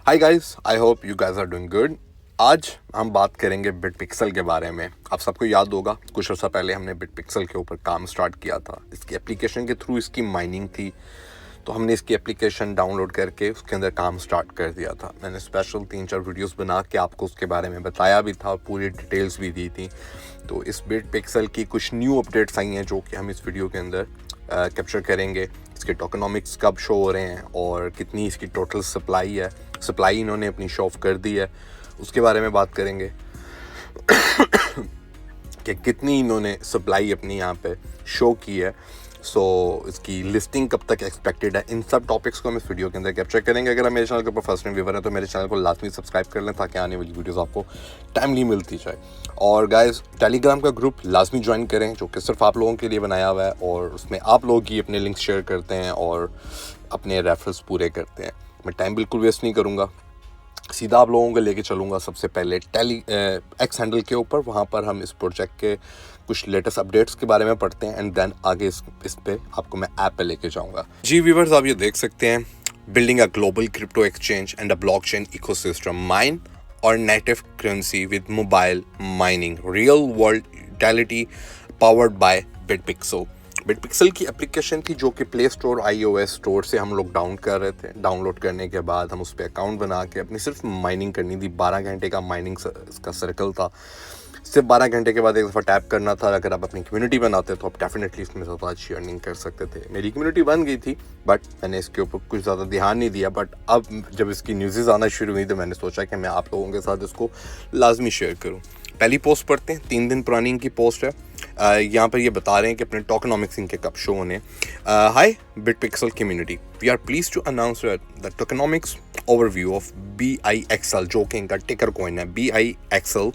Hi guys, I hope you guys are doing good. आज हम बात करेंगे बिटपिक्सल के बारे में। आप सबको याद होगा कुछ अर्सा पहले हमने बिटपिक्सल के ऊपर काम स्टार्ट किया था। इसकी एप्लीकेशन के थ्रू इसकी माइनिंग थी, तो हमने इसकी एप्लीकेशन डाउनलोड करके उसके अंदर काम स्टार्ट कर दिया था। मैंने स्पेशल 3-4 वीडियोस बना के आपको उसके बारे में बताया भी था, पूरी डिटेल्स भी दी थी। तो इस बिटपिक्सल की कुछ न्यू अपडेट्स आई हैं जो कि हम इस वीडियो के अंदर कैप्चर करेंगे। इसके टोकनॉमिक्स कब शो हो रहे हैं और कितनी इसकी टोटल सप्लाई है। सप्लाई इन्होंने अपनी शो ऑफ कर दी है, उसके बारे में बात करेंगे कि कितनी इन्होंने सप्लाई अपनी यहाँ पे शो की है। इसकी लिस्टिंग कब तक एक्सपेक्टेड है, इन सब टॉपिक्स को हम इस वीडियो के अंदर कैप्चर करेंगे। अगर आप मेरे चैनल के ऊपर फर्स्ट टाइम व्यूअर हैं तो मेरे चैनल को लाजमी सब्सक्राइब कर लें ताकि आने वाली वीडियोस आपको टाइमली मिलती जाए। और गाइस, टेलीग्राम का ग्रुप लाजमी ज्वाइन करें जो कि सिर्फ आप लोगों के लिए बनाया हुआ है, और उसमें आप लोग ही अपने लिंक शेयर करते हैं और अपने रेफरेंस पूरे करते हैं। मैं टाइम बिल्कुल वेस्ट नहीं करूँगा, सीधा आप लोगों को लेके चलूँगा सबसे पहले एक्स हैंडल के ऊपर। वहाँ पर हम इस प्रोजेक्ट के कुछ लेटेस्ट अपडेट्स के बारे में पढ़ते हैं एंड देन आगे इस पे आपको मैं ऐप पे लेके जाऊँगा। जी व्यूअर्स, आप ये देख सकते हैं, building a global crypto exchange and a blockchain ecosystem, mine और native currency with mobile mining, real world utility powered by Bitpixel. Bitpixel की एप्लीकेशन थी जो कि प्ले स्टोर iOS स्टोर से हम लोग डाउन कर रहे थे। डाउनलोड करने के बाद हम उस पर अकाउंट बना के अपनी सिर्फ माइनिंग करनी थी। 12 घंटे का माइनिंग इसका सर्कल था। सिर्फ 12 घंटे के बाद एक दफ़ा टैप करना था। अगर आप अपनी कम्युनिटी बनाते तो आप डेफिनेटली इसमें ज़्यादा अच्छी अर्निंग कर सकते थे। मेरी कम्युनिटी बन गई थी बट मैंने इसके ऊपर कुछ ज़्यादा ध्यान नहीं दिया। बट अब जब इसकी न्यूज़ आना शुरू हुई तो मैंने सोचा कि मैं आप लोगों के साथ इसको लाजमी शेयर करूँ। पहली पोस्ट पढ़ते हैं, 3 दिन पुरानी इनकी पोस्ट है। यहाँ पर ये बता रहे हैं कि अपने टोकनॉमिक्स इनके कब शो होने। Hi Bitpixel community, we are please to announce the tokenomics overview of BIXL, जो कि इनका टिकर कॉइन है। BIXL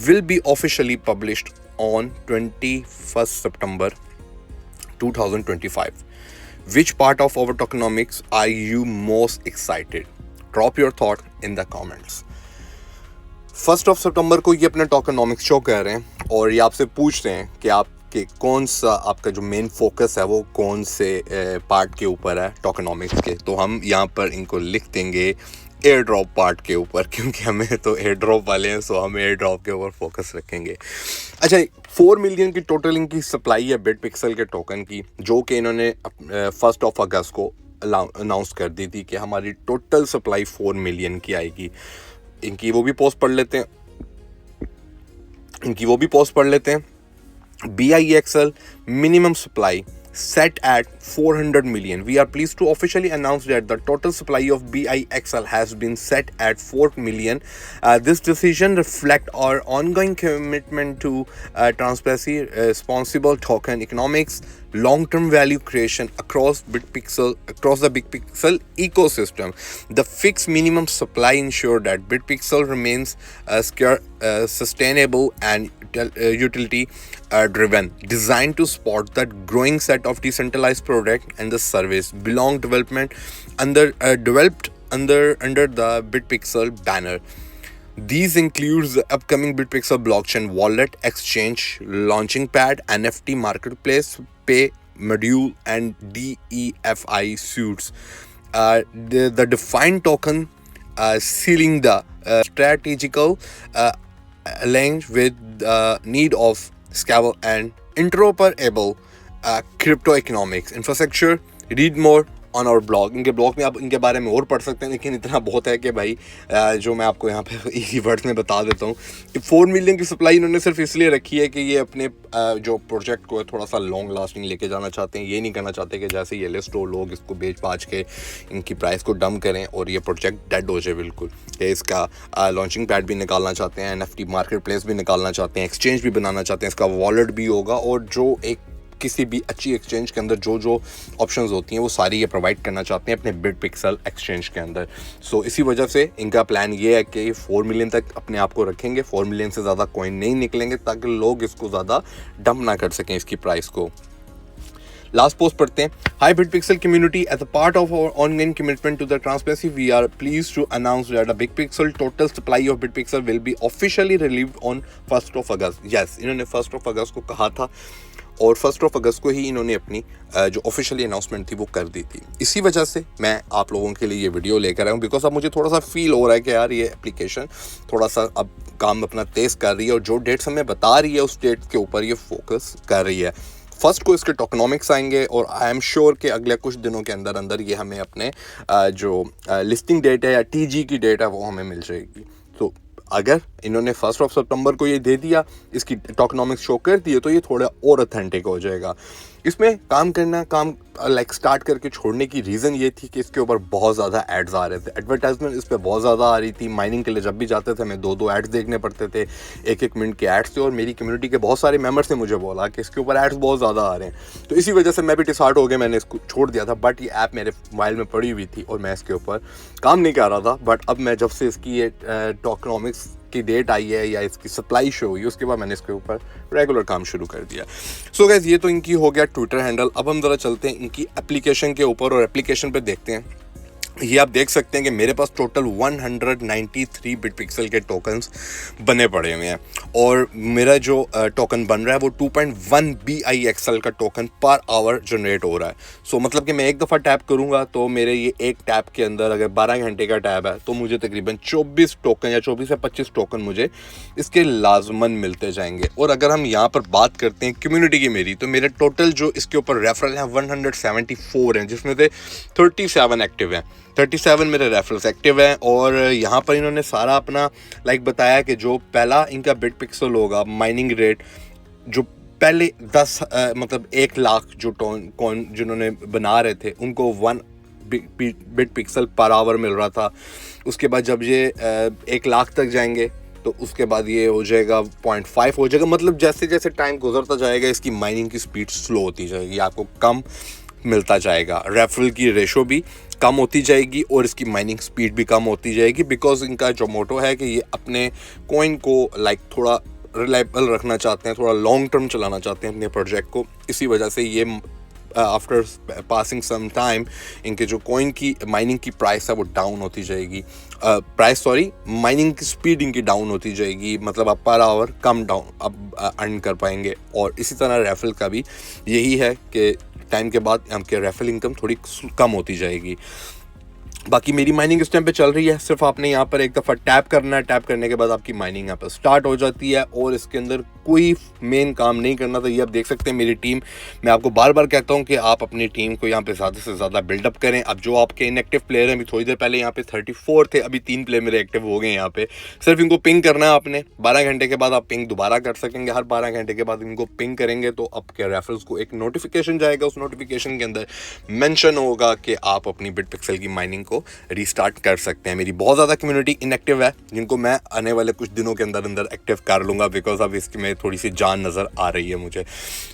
will be officially published on 21st September 2025. Which part of our tokenomics are you most excited? Drop your thought in the comments. 1 सितंबर को ये अपने tokenomics show कर रहे हैं और ये आपसे पूछ रहे हैं कि आपके कौन सा आपका जो मेन फोकस है वो कौन से पार्ट के ऊपर है टोकनॉमिक्स के। तो हम यहाँ पर इनको लिख देंगे एयर ड्रॉप पार्ट के ऊपर, क्योंकि हमें तो एयर ड्रॉप वाले हैं, सो हम एयर ड्रॉप के ऊपर फोकस रखेंगे। अच्छा, 4 मिलियन की टोटल इनकी सप्लाई है बिटपिक्सल के टोकन की, जो कि इन्होंने 1 अगस्त को अनाउंस कर दी थी कि हमारी टोटल सप्लाई 4 मिलियन की आएगी। इनकी वो भी पोस्ट पढ़ लेते हैं। BIXL minimum supply set at 400 million. We are pleased to officially announce that the total supply of BIXL has been set at 4 million. This decision reflects our ongoing commitment to transparency, responsible token economics, long-term value creation across the Bitpixel ecosystem. The fixed minimum supply ensure that Bitpixel remains sustainable and utility driven, designed to support that growing set of decentralized product and the service developed under the Bitpixel banner. These includes the upcoming Bitpixel blockchain wallet, exchange, launching pad, NFT marketplace, pay module, and DeFi suites. The defined token sealing the strategical aligned with the need of scalable and interoperable crypto economics infrastructure. Read more on our blog. इनके blog में आप इनके बारे में और पढ़ सकते हैं, लेकिन इतना बहुत है कि भाई जो मैं आपको यहाँ पे इसी वर्ड्स में बता देता हूँ कि 4 मिलियन की सप्लाई इन्होंने सिर्फ इसलिए रखी है कि ये अपने जो प्रोजेक्ट को थोड़ा सा लॉन्ग लास्टिंग लेके जाना चाहते हैं। ये नहीं करना चाहते कि जैसे ये लिस्ट हो लोग इसको बेच बाच के इनकी प्राइस को डम करें और ये प्रोजेक्ट डेड हो जाए बिल्कुल। ये इसका लॉन्चिंग पैड भी निकालना चाहते हैं, NFT मार्केट प्लेस भी निकालना चाहते हैं, एक्सचेंज भी बनाना चाहते हैं, इसका वॉलेट भी होगा, और जो एक किसी भी अच्छी एक्सचेंज के अंदर जो ऑप्शंस होती हैं वो सारी ये प्रोवाइड करना चाहते हैं अपने बिटपिक्सल एक्सचेंज के अंदर। इसी वजह से इनका प्लान ये है कि 4 मिलियन तक अपने आप को रखेंगे। 4 मिलियन से ज़्यादा कॉइन नहीं निकलेंगे ताकि लोग इसको ज़्यादा डंप ना कर सकें इसकी प्राइस को। लास्ट पोस्ट पढ़ते हैं। Hi Bitpixel community, as a part of our ongoing commitment to the transparency, we are pleased to announce that the Bitpixel total supply of Bitpixel will be officially relieved on 1 August. Yes, इन्होंने 1 अगस्त को कहा था और 1 अगस्त को ही इन्होंने अपनी जो officially announcement थी वो कर दी थी। इसी वजह से मैं आप लोगों के लिए ये वीडियो लेकर आया हूँ, बिकॉज अब मुझे थोड़ा सा फील हो रहा है कि यार ये एप्लीकेशन थोड़ा सा अब काम अपना तेज़ कर रही है और जो डेट्स हमें बता रही है उस डेट के ऊपर ये फोकस कर रही है। फर्स्ट को इसके टोकनॉमिक्स आएंगे और आई एम श्योर कि अगले कुछ दिनों के अंदर अंदर ये हमें अपने जो लिस्टिंग डेट है या टीजी की डेट है वो हमें मिल जाएगी। तो अगर इन्होंने 1 सितंबर को ये दे दिया, इसकी टोकनॉमिक्स शो कर दिए, तो ये थोड़ा और ऑथेंटिक हो जाएगा। इसमें काम लाइक स्टार्ट करके छोड़ने की रीज़न ये थी कि इसके ऊपर बहुत ज़्यादा एड्स आ रहे थे, एडवर्टाइजमेंट इस पर बहुत ज़्यादा आ रही थी। माइनिंग के लिए जब भी जाते थे हमें 2-2 एड्स देखने पड़ते थे, 1-1 मिनट के एड्स थे, और मेरी कम्युनिटी के बहुत सारे मेम्बर्स ने मुझे बोला कि इसके ऊपर एड्स बहुत ज़्यादा आ रहे हैं। तो इसी वजह से मैं भी डिसाइड हो गया, मैंने इसको छोड़ दिया था। बट ये ऐप मेरे मोबाइल में पड़ी हुई थी और मैं इसके ऊपर काम नहीं कर रहा था। बट अब मैं जब से इसकी ये टोकनॉमिक्स की डेट आई है या इसकी सप्लाई शो हुई, उसके बाद मैंने इसके ऊपर रेगुलर काम शुरू कर दिया। सो गाइस, ये तो इनकी हो गया ट्विटर हैंडल। अब हम ज़रा चलते हैं इनकी एप्लीकेशन के ऊपर और एप्लीकेशन पे देखते हैं। ये आप देख सकते हैं कि मेरे पास टोटल 193 बिटपिक्सल के टोकन्स बने पड़े हुए हैं और मेरा जो टोकन बन रहा है वो 2.1 BIXL का टोकन पर आवर जनरेट हो रहा है। सो मतलब कि मैं एक दफ़ा टैप करूंगा तो मेरे ये एक टैप के अंदर अगर 12 घंटे का टैप है तो मुझे तकरीबन 24 टोकन या 24 से 25 टोकन मुझे इसके लाजमन मिलते जाएंगे। और अगर हम यहाँ पर बात करते हैं कम्युनिटी की मेरी, तो मेरे टोटल जो इसके ऊपर रेफरल हैं 174 हैं, जिसमें से 37 एक्टिव हैं। 37 मेरे रेफरल्स एक्टिव हैं। और यहाँ पर इन्होंने सारा अपना लाइक बताया कि जो पहला इनका बिट पिक्सल होगा माइनिंग रेट, जो पहले 10 मतलब 1 लाख जो कॉइन जिन्होंने बना रहे थे उनको 1 बिट पिक्सल पर आवर मिल रहा था। उसके बाद जब ये 1 लाख तक जाएंगे तो उसके बाद ये हो जाएगा 0.5 हो जाएगा। मतलब जैसे जैसे टाइम गुजरता जाएगा इसकी माइनिंग की स्पीड स्लो होती जाएगी, आपको कम मिलता जाएगा, रेफरल की रेशो भी कम होती जाएगी और इसकी माइनिंग स्पीड भी कम होती जाएगी। बिकॉज इनका जो मोटो है कि ये अपने कॉइन को लाइक थोड़ा रिलायबल रखना चाहते हैं, थोड़ा लॉन्ग टर्म चलाना चाहते हैं अपने प्रोजेक्ट को। इसी वजह से ये आफ्टर पासिंग सम टाइम इनके जो कॉइन की माइनिंग की प्राइस है वो डाउन होती जाएगी, माइनिंग की स्पीड इनकी डाउन होती जाएगी। मतलब आप पर आवर कम डाउन अब अर्न कर पाएंगे। और इसी तरह रेफरल का भी यही है कि टाइम के बाद आपके रेफरल इनकम थोड़ी कम होती जाएगी। बाकी मेरी माइनिंग इस टाइम पे चल रही है, सिर्फ आपने यहाँ पर एक दफ़ा टैप करना है, टैप करने के बाद आपकी माइनिंग यहाँ पर स्टार्ट हो जाती है और इसके अंदर कोई मेन काम नहीं करना। तो ये आप देख सकते हैं मेरी टीम, मैं आपको बार बार कहता हूँ कि आप अपनी टीम को यहाँ पे ज़्यादा से ज़्यादा बिल्डअप करें। अब जो आपके इनएक्टिव प्लेयर हैं, अभी थोड़ी देर पहले यहाँ पे 34 थे, अभी 3 प्लेयर मेरे एक्टिव हो गए यहाँ पे। सिर्फ इनको पिंग करना है आपने, 12 घंटे के बाद आप पिंग दोबारा कर सकेंगे। हर 12 घंटे के बाद इनको पिंग करेंगे तो आपके रेफरल्स को एक नोटिफिकेशन जाएगा, उस नोटिफिकेशन के अंदर मेंशन होगा कि आप अपनी बिट पिक्सल की माइनिंग को रीस्टार्ट कर सकते हैं। मेरी बहुत ज़्यादा कम्युनिटी इनएक्टिव है जिनको मैं आने वाले कुछ दिनों के अंदर अंदर एक्टिव कर लूँगा, बिकॉज अब इसमें थोड़ी सी जान नज़र आ रही है मुझे।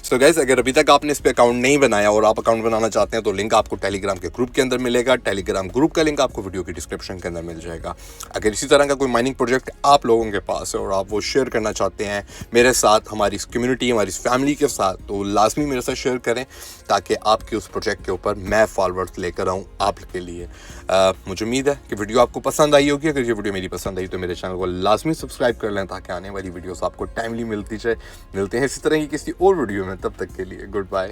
सो गाइस, अगर अभी तक आपने इस पर अकाउंट नहीं बनाया और आप अकाउंट बनाना चाहते हैं तो लिंक आपको टेलीग्राम के ग्रुप के अंदर मिलेगा। टेलीग्राम ग्रुप का लिंक आपको वीडियो की डिस्क्रिप्शन के अंदर मिल जाएगा। अगर इसी तरह का कोई माइनिंग प्रोजेक्ट आप लोगों के पास है और आप वो शेयर करना चाहते हैं मेरे साथ, हमारी कम्युनिटी, हमारी फैमिली के साथ, तो लाजमी मेरे साथ शेयर करें ताकि आपके उस प्रोजेक्ट के ऊपर मैं फॉरवर्ड लेकर आऊँ आपके लिए। मुझे उम्मीद है कि वीडियो आपको पसंद आई होगी। अगर ये वीडियो मेरी पसंद आई तो मेरे चैनल को लाजमी सब्सक्राइब कर लें ताकि आने वाली वीडियोस आपको टाइमली मिलती जाए। मिलते हैं इसी तरह की किसी और वीडियो में, तब तक के लिए गुड बाय।